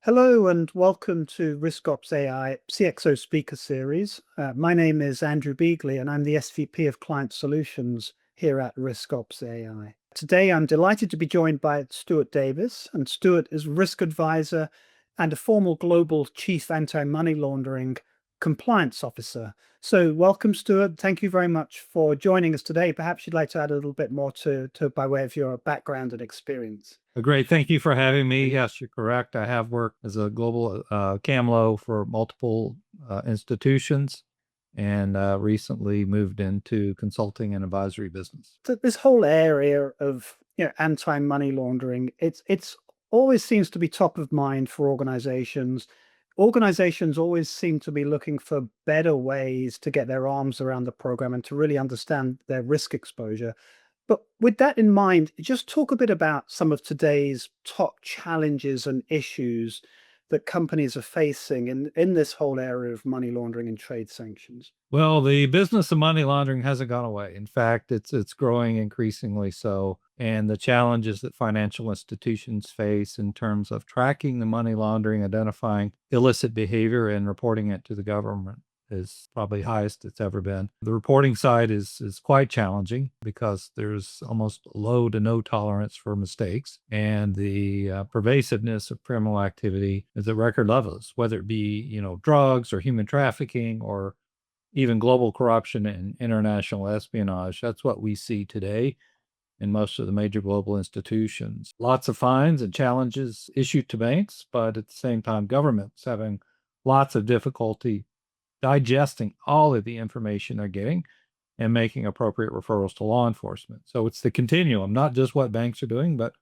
Hello and welcome to RiskOpsAI CXO Speaker Series. My name is Andrew Beagley and I'm the SVP of Client Solutions here at RiskOpsAI. Today I'm delighted to be joined by Stuart Davis, and Stuart is Risk Advisor and a former Global Chief Anti-Money Laundering Compliance Officer. So welcome, Stuart. Thank you very much for joining us today. Perhaps you'd like to add a little bit more to by way of your background and experience. Great. Thank you for having me. Yes, you're correct. I have worked as a global CAMLO for multiple institutions and recently moved into consulting and advisory business. This whole area of anti-money laundering, it's always seems to be top of mind for organizations. Organizations always seem to be looking for better ways to get their arms around the program and to really understand their risk exposure. But with that in mind, just talk a bit about some of today's top challenges and issues that companies are facing in this whole area of money laundering and trade sanctions. Well, the business of money laundering hasn't gone away. In fact, it's growing increasingly so. And the challenges that financial institutions face in terms of tracking the money laundering, identifying illicit behavior, and reporting it to the government is probably highest it's ever been. The reporting side is quite challenging because there's almost low to no tolerance for mistakes, and the pervasiveness of criminal activity is at record levels, whether it be drugs or human trafficking or even global corruption and international espionage. That's what we see today in most of the major global institutions. Lots of fines and challenges issued to banks, but at the same time, governments having lots of difficulty digesting all of the information they're getting and making appropriate referrals to law enforcement. So it's the continuum, not just what banks are doing, but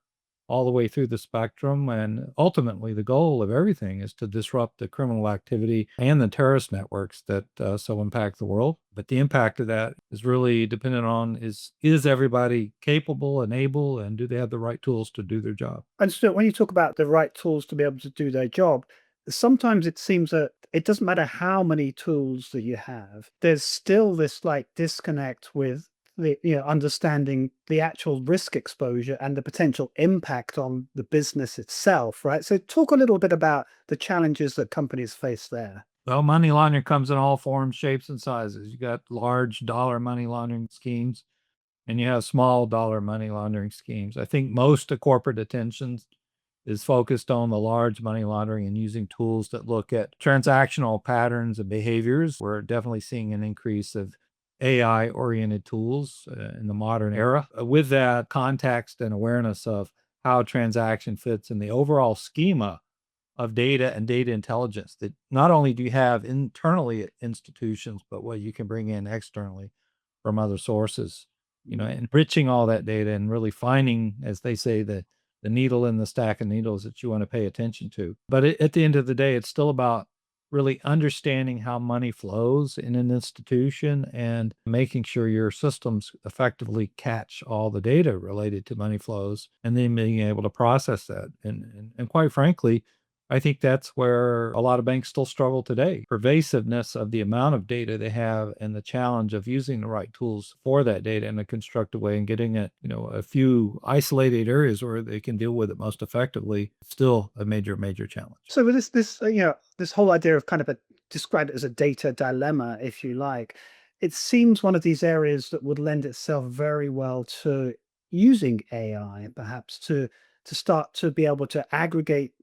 all the way through the spectrum. And ultimately, the goal of everything is to disrupt the criminal activity and the terrorist networks that so impact the world. But the impact of that is really dependent on is everybody capable and able, and do they have the right tools to do their job? And so when you talk about the right tools to be able to do their job, sometimes it seems that it doesn't matter how many tools that you have, there's still this like disconnect with the understanding the actual risk exposure and the potential impact on the business itself, right? So talk a little bit about the challenges that companies face there. Well, money laundering comes in all forms, shapes, and sizes. You got large dollar money laundering schemes, and you have small dollar money laundering schemes. I think most of corporate attention is focused on the large money laundering and using tools that look at transactional patterns and behaviors. We're definitely seeing an increase of AI oriented tools in the modern era. With that context and awareness of how transaction fits in the overall schema of data and data intelligence, that not only do you have internally at institutions, but what you can bring in externally from other sources, enriching all that data and really finding, as they say, the needle in the stack of needles that you want to pay attention to. But at the end of the day, it's still about really understanding how money flows in an institution and making sure your systems effectively catch all the data related to money flows and then being able to process that. And quite frankly, I think that's where a lot of banks still struggle today. Pervasiveness of the amount of data they have and the challenge of using the right tools for that data in a constructive way and getting it, a few isolated areas where they can deal with it most effectively, still a major, major challenge. So with this whole idea of kind of describe it as a data dilemma, if you like, it seems one of these areas that would lend itself very well to using AI, perhaps to start to be able to aggregate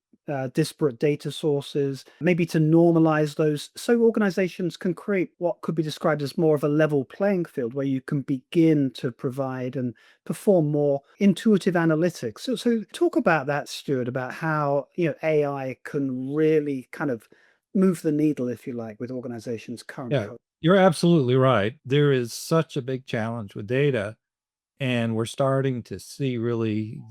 disparate data sources, maybe to normalize those, so organizations can create what could be described as more of a level playing field where you can begin to provide and perform more intuitive analytics. So talk about that, Stuart, about how AI can really kind of move the needle, if you like, with organizations' current Yeah, code. you're absolutely right. There is such a big challenge with data, and we're starting to see really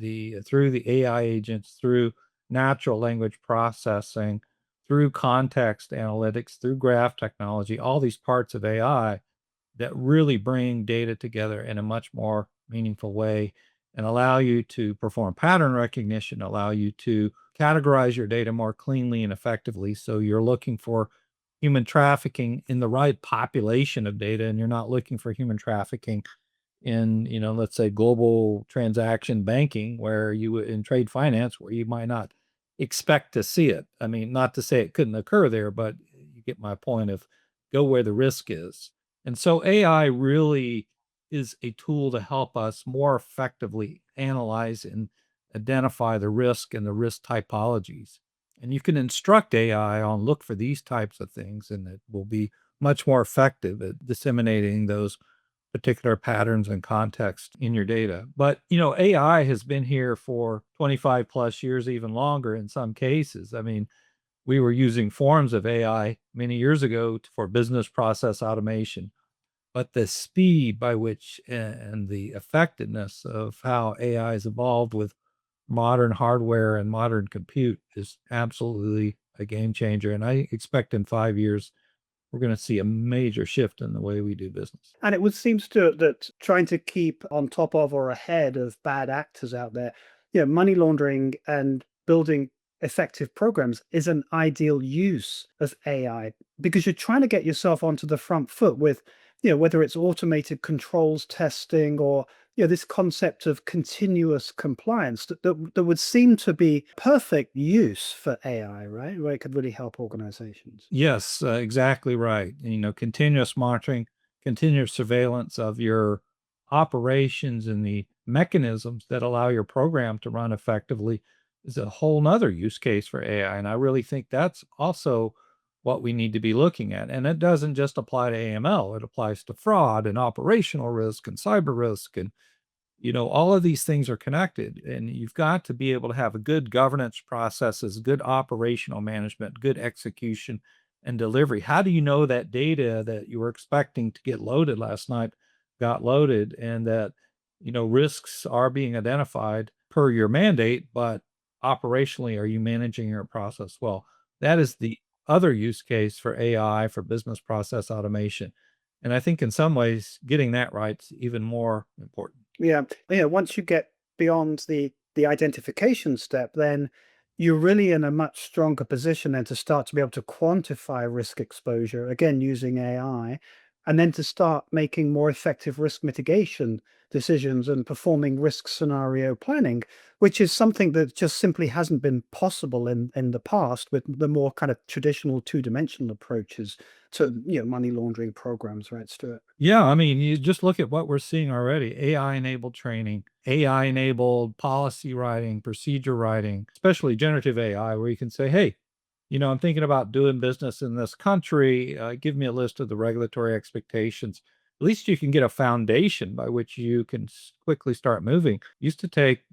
through the AI agents, through natural language processing, through context analytics, through graph technology, all these parts of AI that really bring data together in a much more meaningful way and allow you to perform pattern recognition, allow you to categorize your data more cleanly and effectively. So you're looking for human trafficking in the right population of data, and you're not looking for human trafficking in, let's say global transaction banking, where in trade finance, where you might not expect to see it. I mean, not to say it couldn't occur there, but you get my point of go where the risk is. And so AI really is a tool to help us more effectively analyze and identify the risk and the risk typologies. And you can instruct AI on look for these types of things, and it will be much more effective at disseminating those particular patterns and context in your data. But, AI has been here for 25 plus years, even longer in some cases. I mean, we were using forms of AI many years ago for business process automation, but the speed by which and the effectiveness of how AI has evolved with modern hardware and modern compute is absolutely a game changer. And I expect in 5 years, we're going to see a major shift in the way we do business. And it would seem, Stuart, that trying to keep on top of or ahead of bad actors out there, money laundering and building effective programs is an ideal use of AI because you're trying to get yourself onto the front foot with, whether it's automated controls testing or, this concept of continuous compliance that would seem to be perfect use for AI, right? Where it could really help organizations. Yes, exactly right. Continuous monitoring, continuous surveillance of your operations and the mechanisms that allow your program to run effectively is a whole nother use case for AI. And I really think that's also what we need to be looking at. And it doesn't just apply to AML, it applies to fraud and operational risk and cyber risk and all of these things are connected, and you've got to be able to have a good governance processes, good operational management, good execution and delivery. How do you know that data that you were expecting to get loaded last night got loaded and that, risks are being identified per your mandate, but operationally, are you managing your process well? That is the other use case for AI for business process automation. And I think in some ways, getting that right is even more important. Yeah. Once you get beyond the identification step, then you're really in a much stronger position then to start to be able to quantify risk exposure, again, using AI, and then to start making more effective risk mitigation decisions and performing risk scenario planning, which is something that just simply hasn't been possible in the past with the more kind of traditional two-dimensional approaches to, money laundering programs, right, Stuart? Yeah, I mean, you just look at what we're seeing already. AI-enabled training, AI-enabled policy writing, procedure writing, especially generative AI, where you can say, "Hey, I'm thinking about doing business in this country. Give me a list of the regulatory expectations." At least you can get a foundation by which you can quickly start moving. Used to take,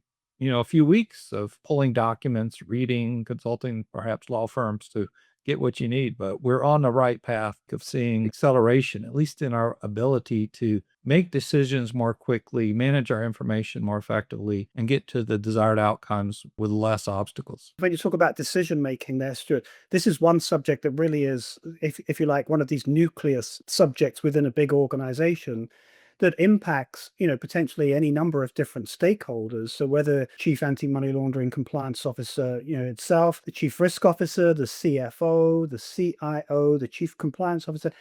a few weeks of pulling documents, reading, consulting, perhaps law firms to get what you need. But we're on the right path of seeing acceleration, at least in our ability to make decisions more quickly, manage our information more effectively, and get to the desired outcomes with less obstacles. When you talk about decision making there, Stuart, this is one subject that really is, if you like, one of these nucleus subjects within a big organization that impacts, potentially any number of different stakeholders. So whether chief anti-money laundering compliance officer, itself, the chief risk officer, the CFO, the CIO, the chief compliance officer,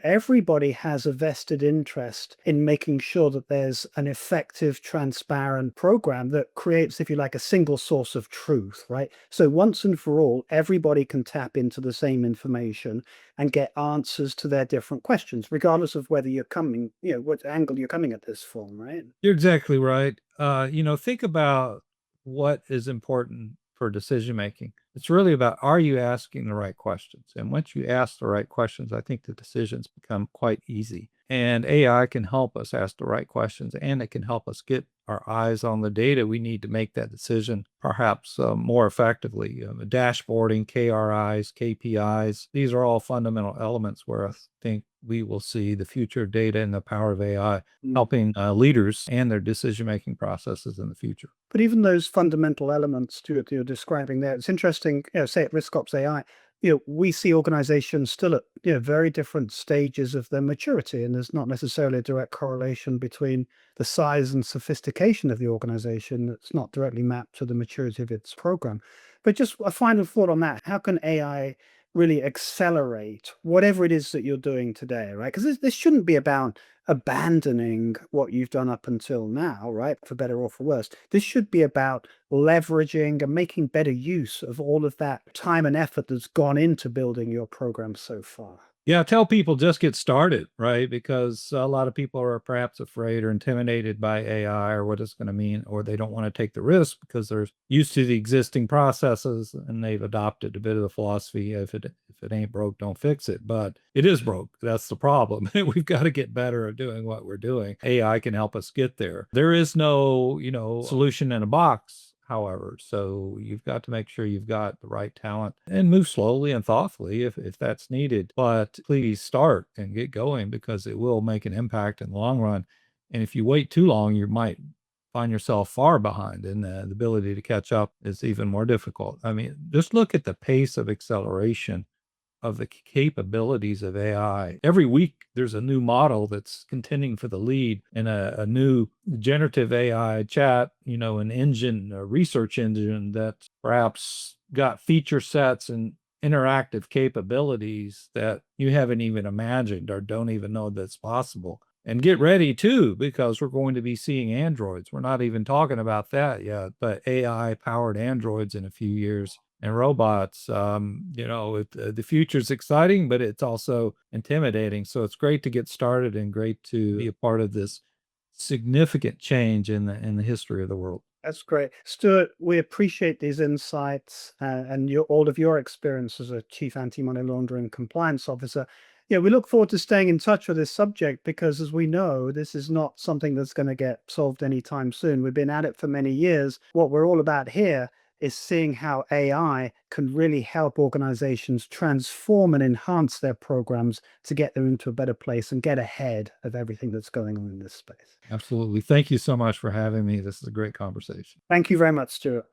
everybody has a vested interest in making sure that there's an effective, transparent program that creates, if you like, a single source of truth, right? So once and for all, everybody can tap into the same information and get answers to their different questions, regardless of whether you're coming, what angle you're coming at this from, right? You're exactly right. Think about what is important for decision making. It's really about are you asking the right questions? And once you ask the right questions, I think the decisions become quite easy. And AI can help us ask the right questions and it can help us get our eyes on the data we need to make that decision perhaps more effectively. Dashboarding, KRIs, KPIs, these are all fundamental elements where I think we will see the future of data and the power of AI Mm. helping leaders and their decision making processes in the future. But even those fundamental elements to it you're describing there, it's interesting, say at RiskOpsAI, we see organizations still at very different stages of their maturity, and there's not necessarily a direct correlation between the size and sophistication of the organization that's not directly mapped to the maturity of its program. But just a final thought on that: how can AI really accelerate whatever it is that you're doing today, right? Because this shouldn't be about abandoning what you've done up until now, right? For better or for worse. This should be about leveraging and making better use of all of that time and effort that's gone into building your program so far. Yeah, tell people just get started, right? Because a lot of people are perhaps afraid or intimidated by AI or what it's going to mean, or they don't want to take the risk because they're used to the existing processes and they've adopted a bit of the philosophy if it ain't broke, don't fix it. But it is broke. That's the problem. We've got to get better at doing what we're doing. AI can help us get there. There is no, solution in a box, however. So you've got to make sure you've got the right talent and move slowly and thoughtfully if that's needed. But please start and get going because it will make an impact in the long run. And if you wait too long, you might find yourself far behind, and the ability to catch up is even more difficult. I mean, just look at the pace of acceleration of the capabilities of AI. Every week, there's a new model that's contending for the lead, and a new generative AI chat, an engine, a research engine that perhaps got feature sets and interactive capabilities that you haven't even imagined or don't even know that's possible. And get ready too, because we're going to be seeing androids. We're not even talking about that yet, but AI powered androids in a few years and robots. The future is exciting, but it's also intimidating. So it's great to get started and great to be a part of this significant change in the history of the world. That's great. Stuart, we appreciate these insights and all of your experience as a Chief Anti-Money Laundering Compliance Officer. Yeah, we look forward to staying in touch with this subject because, as we know, this is not something that's going to get solved anytime soon. We've been at it for many years. What we're all about here is seeing how AI can really help organizations transform and enhance their programs to get them into a better place and get ahead of everything that's going on in this space. Absolutely. Thank you so much for having me. This is a great conversation. Thank you very much, Stuart.